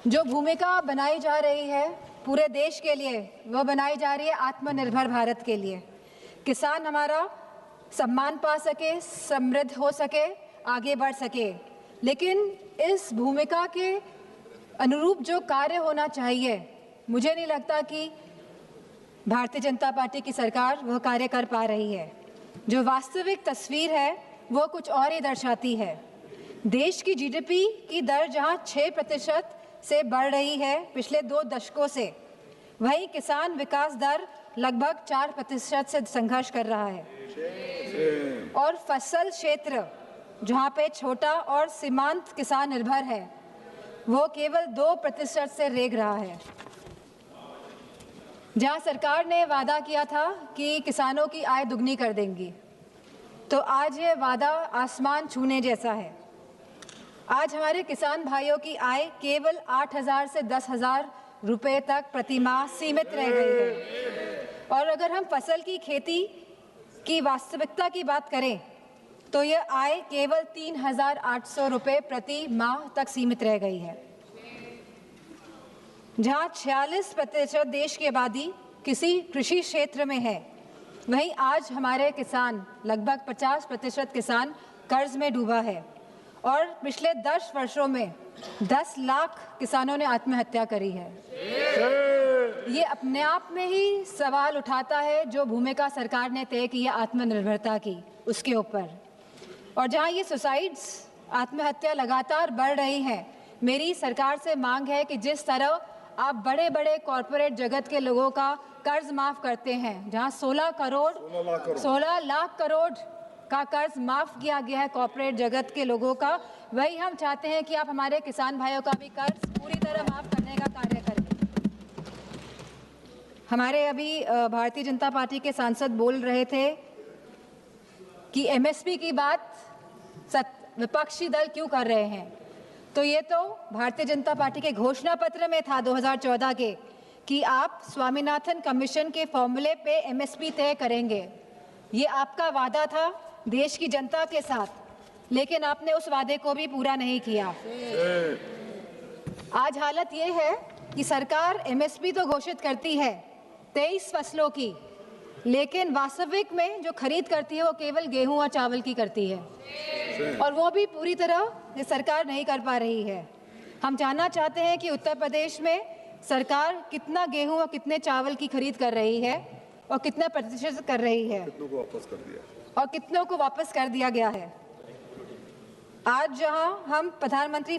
जो भूमिका बनाई जा रही है पूरे देश के लिए, वो बनाई जा रही है आत्मनिर्भर भारत के लिए। किसान हमारा सम्मान पा सके, समृद्ध हो सके, आगे बढ़ सके। लेकिन इस भूमिका के अनुरूप जो कार्य होना चाहिए, मुझे नहीं लगता कि भारतीय जनता पार्टी की सरकार वह कार्य कर पा रही है। जो वास्तविक तस्वीर है वो कुछ और ही दर्शाती है। देश की जीडीपी की दर जहां 6% से बढ़ रही है पिछले 2 दशकों से, वहीं किसान विकास दर लगभग 4% से संघर्ष कर रहा है। और फसल क्षेत्र जहां पे छोटा और सीमांत किसान निर्भर है, वो केवल 2% से रेंग रहा है। जहां सरकार ने वादा किया था कि किसानों की आय दुगनी कर देंगी, तो आज ये वादा आसमान छूने जैसा है। आज हमारे किसान भाइयों की आय केवल 8,000 से 10,000 रुपए तक प्रति माह सीमित रह गई है। और अगर हम फसल की खेती की वास्तविकता की बात करें तो यह आय केवल 3,800 रुपए प्रति माह तक सीमित रह गई है। जहां 46% देश की आबादी किसी कृषि क्षेत्र में है, वहीं आज हमारे किसान लगभग 50% किसान कर्ज में डूबा है। और पिछले 10 वर्षों में 10 लाख किसानों ने आत्महत्या करी है। ये अपने आप में ही सवाल उठाता है जो भूमिका सरकार ने तय की है आत्मनिर्भरता की, उसके ऊपर। और जहां ये सुसाइड्स, आत्महत्या लगातार बढ़ रही हैं, मेरी सरकार से मांग है कि जिस तरह आप बड़े बड़े कॉरपोरेट जगत के लोगों का कर्ज माफ करते हैं, जहां 16 लाख करोड़ का कर्ज माफ किया गया है कॉरपोरेट जगत के लोगों का, वही हम चाहते हैं कि आप हमारे किसान भाइयों का भी कर्ज पूरी तरह माफ करने का कार्य करें। हमारे अभी भारतीय जनता पार्टी के सांसद बोल रहे थे कि एमएसपी की बात विपक्षी दल क्यों कर रहे हैं। तो ये तो भारतीय जनता पार्टी के घोषणा पत्र में था 2014 के कि आप स्वामीनाथन कमीशन के फॉर्मूले पे एमएसपी तय करेंगे। ये आपका वादा था देश की जनता के साथ, लेकिन आपने उस वादे को भी पूरा नहीं किया। आज हालत ये है कि सरकार एमएसपी तो घोषित करती है 23 फसलों की, लेकिन वास्तविक में जो खरीद करती है वो केवल गेहूं और चावल की करती है, और वो भी पूरी तरह ये सरकार नहीं कर पा रही है। हम जानना चाहते हैं कि उत्तर प्रदेश में सरकार कितना गेहूं और कितने चावल की खरीद कर रही है और कितना प्रतिशत कर रही है, कितनों को वापस कर दिया और कितनों को वापस कर दिया गया है। आज जहां हम प्रधानमंत्री